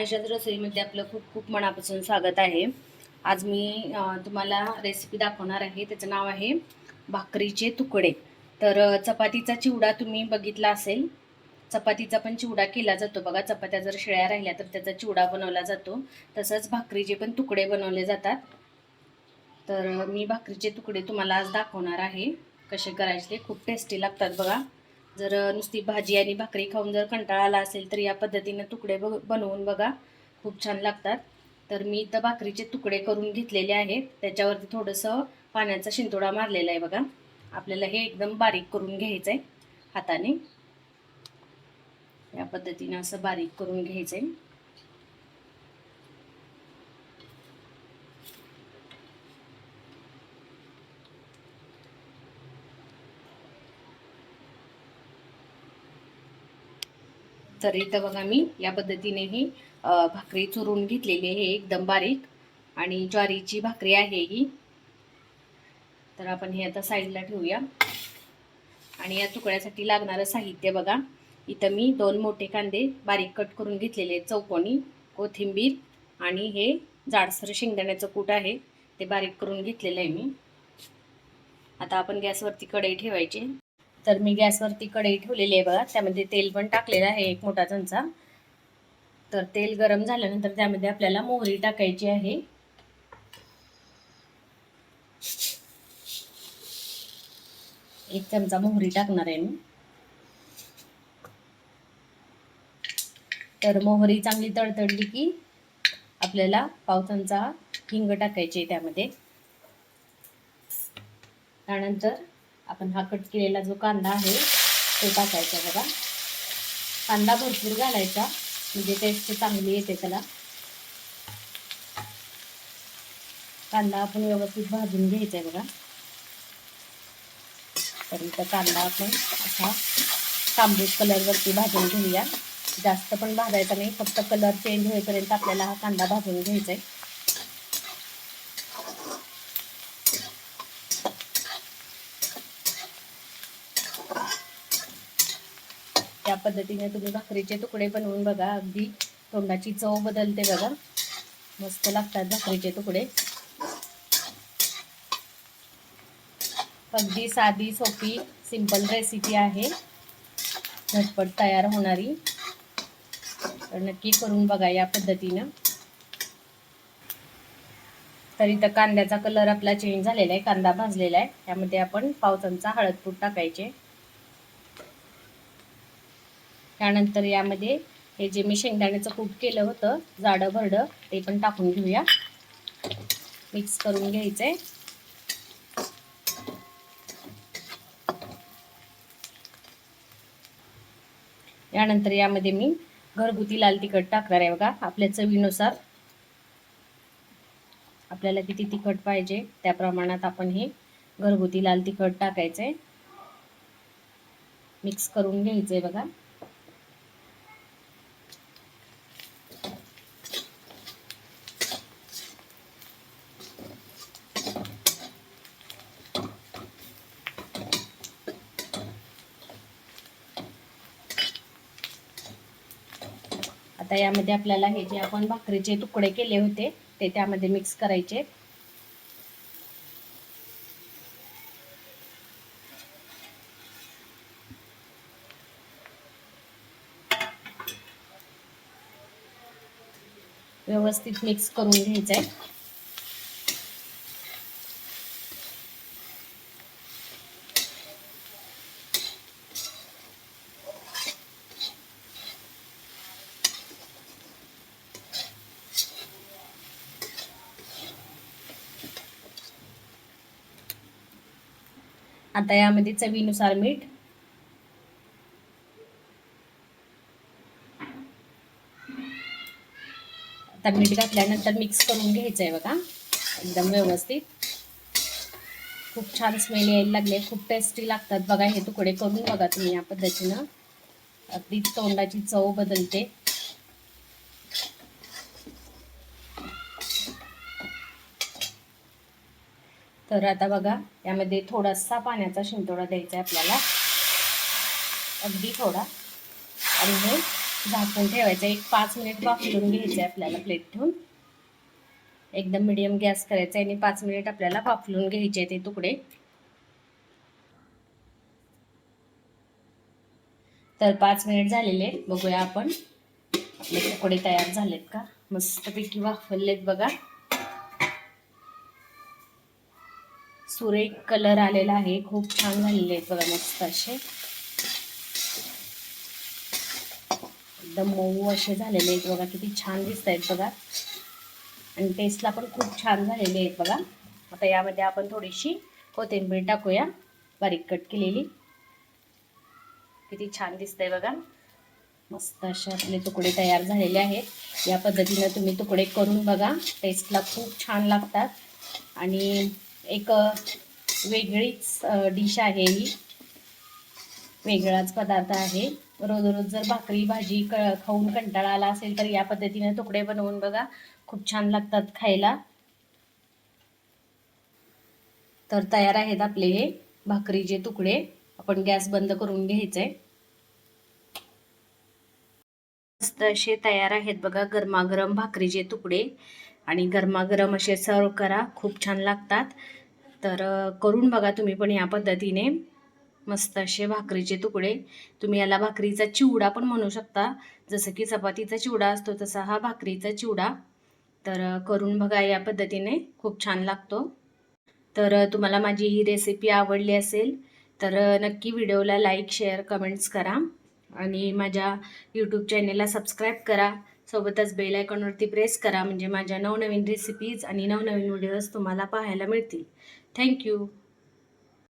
आशाच रसोईमध्ये आपलं खूप खूप मनापासून स्वागत आहे। आज मी तुम्हाला रेसिपी दाखवणार आहे। त्याचं नाव आहे भाकरीचे तुकडे। तर चपातीचा चिवडा तुम्ही बघितला असेल। चपातीचा पण चिवडा केला जातो बघा। चपात्या जर शिळ्या राहिल्या तर त्याचा चिवडा बनवला जातो। तसंच भाकरीचे पण तुकडे बनवले जातात। तर मी भाकरीचे तुकडे तुम्हाला आज दाखवणार आहे। कसे करायचे ते खूप टेस्टी लागतात बघा। जर नुसती भाजी आणि भाकरी खाऊन जर कंटाळा आला असेल तर या पद्धतीने तुकडे बनवून बघा, खूप छान लागतात। तर मी इथं भाकरीचे तुकडे करून घेतलेले आहेत। त्याच्यावरती थोडंसं पाण्याचा शिंतोडा मारलेला आहे बघा। आपल्याला हे एकदम बारीक करून घ्यायचं आहे हाताने। या पद्धतीने असं बारीक करून घ्यायचं आहे। तर इथं बघा मी या पद्धतीने ही भाकरी चुरून घेतलेली आहे एकदम बारीक। आणि ज्वारीची भाकरी आहे ही। तर आपण हे आता साईडला ठेवूया। आणि या तुकड्यासाठी लागणारं साहित्य बघा। इथं मी 2 मोठे कांदे बारीक कट करून घेतलेले चौकोनी, कोथिंबीर आणि हे जाडसर शेंगदाण्याचं कूट आहे ते बारीक करून घेतलेलं आहे मी। आता आपण गॅसवरती कढई ठेवायची। तर मी गॅसवरती कढई ठेवलेली आहे बघा। त्यामध्ये तेल पण टाकलेलं आहे 1 मोठा चमचा। तर तेल गरम झाल्यानंतर त्यामध्ये आपल्याला मोहरी टाकायची आहे। एक चमचा मोहरी टाकणार आहे मी। तर मोहरी चांगली तडतडली की आपल्याला पाव चमचा हिंग टाकायची त्यामध्ये। त्यानंतर आपण हा कट केलेला जो कांदा आहे तो टाकायचा बघा। कांदा भरपूर घालायचा म्हणजे टेस्ट चांगली येते त्याला। कांदा आपण व्यवस्थित भाजून घ्यायचा आहे बघा। तर इथं कांदा आपण असा तांबूस कलरवरती भाजून घेऊया। जास्त पण भाजायचा नाही, फक्त कलर चेंज होईपर्यंत आपल्याला हा कांदा भाजून घ्यायचा आहे। त्या पद्धतीने तुम्ही भाकरीचे तुकडे बनवून बघा, अगदी तोंडाची चव बदलते बघा। मस्त लागतात भाकरीचे तुकडे। अगदी साधी सोपी सिंपल रेसिपी आहे, झटपट तयार होणारी। तर नक्की करून बघा या पद्धतीनं। तर इथं कांद्याचा कलर आपला चेंज झालेला आहे, कांदा भाजलेला आहे। त्यामध्ये आपण पाव चमचा हळदपूड टाकायचे। त्यानंतर यामध्ये हे जे मी शेंगदाण्याचं कूट केलं होतं जाडं भरडं ते पण टाकून घेऊया। मिक्स करून घ्यायचंय। यानंतर यामध्ये मी घरगुती लाल तिखट टाकणार आहे बघा, आपल्या चवीनुसार। आपल्याला किती तिखट पाहिजे त्या प्रमाणात आपण हे घरगुती लाल तिखट टाकायचंय। मिक्स करून घ्यायचंय बघा। आता यामध्ये आपल्याला हे जे आपण भाकरीचे तुकडे केले होते ते त्यामध्ये मिक्स करायचे। व्यवस्थित मिक्स करून घ्यायचंय। आता यामध्ये चवीनुसार मीठ। आता मीठ घातल्यानंतर मिक्स करून घ्यायचंय बघा एकदम व्यवस्थित। खूप छान स्मेल यायला लागले, खूप टेस्टी लागतात बघा हे तुकडे करून बघा तुम्ही या पद्धतीनं, अगदी तोंडाची चव बदलते। तर आता बघा यामध्ये थोडासा पाण्याचा शिंतोडा द्यायचा आहे आपल्याला, अगदी थोडा। आणि हे झाकून ठेवायचं. एक 5 मिनिट वाफलून घ्यायचं आहे आपल्याला प्लेट ठेवून. एकदम मिडियम गॅस करायचा आणि 5 मिनिट आपल्याला वाफलून घ्यायचे ते तुकडे. तर 5 मिनिट झालेले, बघूया आपण आपले तुकडे तयार झालेत का. मस्तपैकी वाफवलेत बघा. सुरेख कलर आलेला आहे, खूप छान झालेले आहेत बघा, मस्त असे एकदम मऊ असे झालेले आहेत बघा. किती छान दिसत आहेत बघा आणि टेस्टला पण खूप छान झालेले आहेत बघा. आता यामध्ये आपण थोडीशी कोथिंबीर टाकूया, बारीक कट केलेली. किती छान दिसतंय बघा. मस्त असे आपले तुकडे तयार झालेले आहेत. या पद्धतीने तुम्ही तुकडे करून बघा, टेस्टला खूप छान लागतात आणि एक वेगळीच डिश आहे ही, वेगळाच पदार्थ आहे. रोज रोज जर भाकरी भाजी खाऊन कंटाळा आला असेल तर या पद्धतीने तुकडे बनवून बघा, खूप छान लागतात खायला. तर तयार आहेत आपले हे भाकरीचे तुकडे. आपण गॅस बंद करून घ्यायचे. मस्त असे तयार आहेत बघा गरमागरम भाकरीचे तुकडे आणि गरमागरम असे सर्व करा, खूप छान लागतात. तर करून बघा तुम्ही पण या पद्धतीने. मस्त असे भाकरीचे तुकडे. तुम्ही याला भाकरीचा चिवडा पण म्हणू शकता. जसं की चपातीचा चिवडा असतो तसा हा भाकरीचा चिवडा. तर करून बघा या पद्धतीने, खूप छान लागतो. तर तुम्हाला माझी ही रेसिपी आवडली असेल तर नक्की व्हिडिओला लाईक शेअर कमेंट्स करा आणि माझ्या यूट्यूब चॅनेलला सबस्क्राईब करा. सोबतच बेल आयकॉनवरती प्रेस करा, म्हणजे माझ्या नवनवीन रेसिपीज आणि नवनवीन व्हिडिओज तुम्हाला पाहायला मिळतील. थँक्यू.